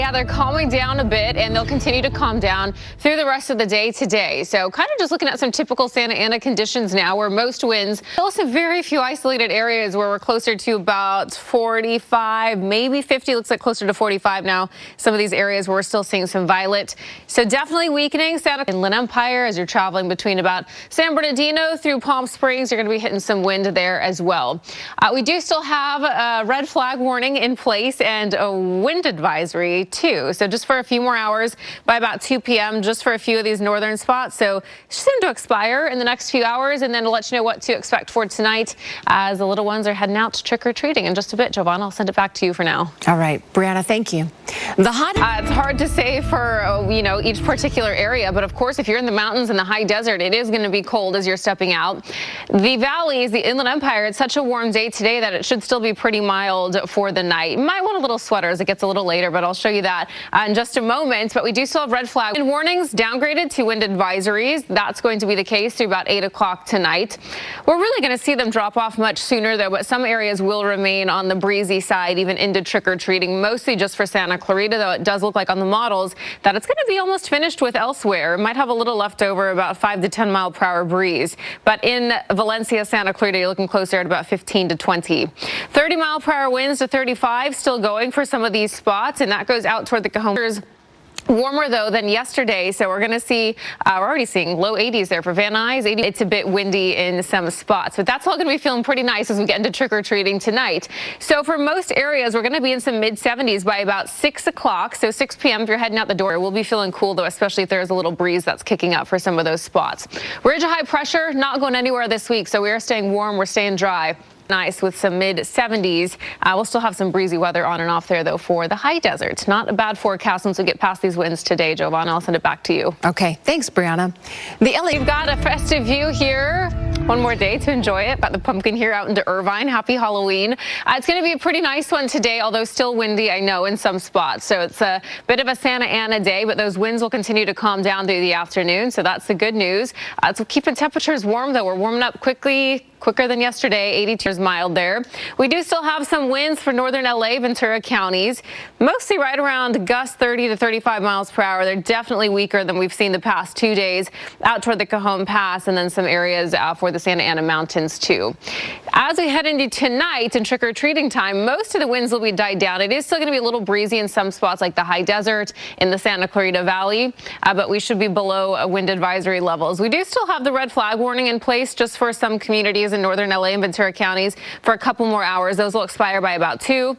Yeah, they're calming down a bit, and they'll continue to calm down through the rest of the day today. So kind of just looking at some typical Santa Ana conditions now, where most winds, also very few isolated areas where we're closer to about 45, maybe 50. Looks like closer to 45 now. Some of these areas where we're still seeing some violet. So definitely weakening Santa Inland Empire as you're traveling between about San Bernardino through Palm Springs. You're going to be hitting some wind there as well. We do still have a red flag warning in place and a wind advisory too. So just for a few more hours by about 2 p.m. just for a few of these northern spots. So soon to expire in the next few hours, and then to let you know what to expect for tonight as the little ones are heading out to trick-or-treating in just a bit. Giovanna, I'll send it back to you for now. All right, Brianna, thank you. The hot, it's hard to say for, each particular area, but of course, if you're in the mountains and the high desert, it is going to be cold as you're stepping out. The valleys, the Inland Empire, it's such a warm day today that it should still be pretty mild for the night. You might want a little sweater as it gets a little later, but I'll show you that in just a moment. But we do still have red flag and warnings downgraded to wind advisories. That's going to be the case through about 8 o'clock tonight. We're really going to see them drop off much sooner, though, but some areas will remain on the breezy side, even into trick-or-treating, mostly just for Santa Clarita, though it does look like on the models that it's going to be almost finished with elsewhere. It might have a little left over, about 5 to 10 mile per hour breeze. But in Valencia, Santa Clarita, you're looking closer at about 15 to 20. 30 mile per hour winds to 35 still going for some of these spots, and that goes out toward the Cajon. Warmer, though, than yesterday, so we're going to see, we're already seeing low 80s there for Van Nuys. It's a bit windy in some spots, but that's all going to be feeling pretty nice as we get into trick-or-treating tonight. So for most areas, we're going to be in some mid-70s by about 6 o'clock, so 6 p.m. if you're heading out the door. We'll be feeling cool, though, especially if there's a little breeze that's kicking up for some of those spots. Ridge of high pressure, not going anywhere this week, so we are staying warm, we're staying dry. Nice with some mid-70s. We'll still have some breezy weather on and off there, though, for the high desert. Not a bad forecast once we get past these winds today, Giovanna. I'll send it back to you. Okay, thanks, Brianna. We've got a festive view here. One more day to enjoy it. Got the pumpkin here out into Irvine. Happy Halloween. It's going to be a pretty nice one today, although still windy, I know, in some spots. So it's a bit of a Santa Ana day, but those winds will continue to calm down through the afternoon. So that's the good news. It's keeping temperatures warm, though. We're warming up quicker than yesterday. 82 is mild there. We do still have some winds for northern LA, Ventura counties, mostly right around gusts 30 to 35 miles per hour. They're definitely weaker than we've seen the past 2 days out toward the Cajon Pass, and then some areas for the Santa Ana Mountains too. As we head into tonight and trick-or-treating time, most of the winds will be died down. It is still going to be a little breezy in some spots like the high desert in the Santa Clarita Valley, but we should be below wind advisory levels. We do still have the red flag warning in place just for some communities in northern LA and Ventura counties for a couple more hours. Those will expire by about 2.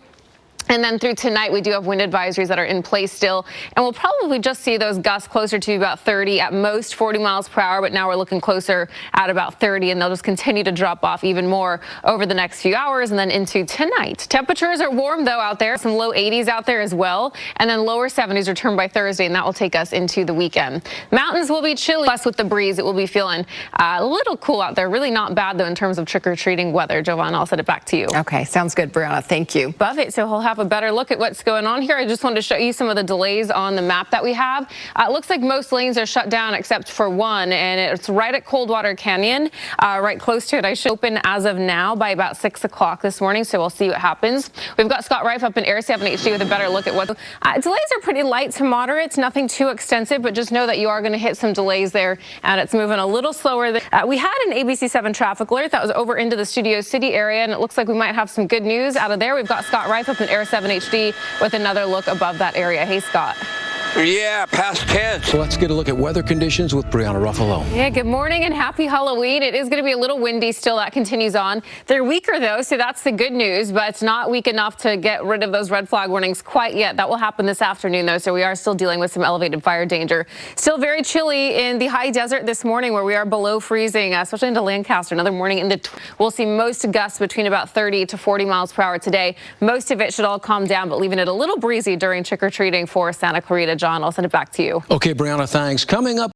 And then through tonight, we do have wind advisories that are in place still. And we'll probably just see those gusts closer to about 30, at most 40 miles per hour. But now we're looking closer at about 30, and they'll just continue to drop off even more over the next few hours and then into tonight. Temperatures are warm, though, out there. Some low 80s out there as well. And then lower 70s return by Thursday, and that will take us into the weekend. Mountains will be chilly. Plus, with the breeze, it will be feeling a little cool out there. Really not bad, though, in terms of trick-or-treating weather. Giovanna, I'll send it back to you. Okay, sounds good, Brianna. Thank you. Above it, so we'll have a better look at what's going on here. I just wanted to show you some of the delays on the map that we have. It looks like most lanes are shut down except for one, and it's right at Coldwater Canyon, right close to it. I should open as of now by about 6 o'clock this morning, so we'll see what happens. We've got Scott Reif up in Air 7 HD with a better look at what delays are. Pretty light to moderate, nothing too extensive, but just know that you are going to hit some delays there, and it's moving a little slower. We had an ABC7 traffic alert that was over into the Studio City area, and it looks like we might have some good news out of there. We've got Scott Reif up in Air 7 HD with another look above that area. Hey, Scott. Yeah, past 10. So let's get a look at weather conditions with Brianna Ruffalo. Yeah, good morning and happy Halloween. It is going to be a little windy still. That continues on. They're weaker, though, so that's the good news, but it's not weak enough to get rid of those red flag warnings quite yet. That will happen this afternoon, though, so we are still dealing with some elevated fire danger. Still very chilly in the high desert this morning, where we are below freezing, especially into Lancaster. Another morning into we'll see most gusts between about 30 to 40 miles per hour today. Most of it should all calm down, but leaving it a little breezy during trick-or-treating for Santa Clarita. John, I'll send it back to you. Okay, Brianna, thanks. Coming up.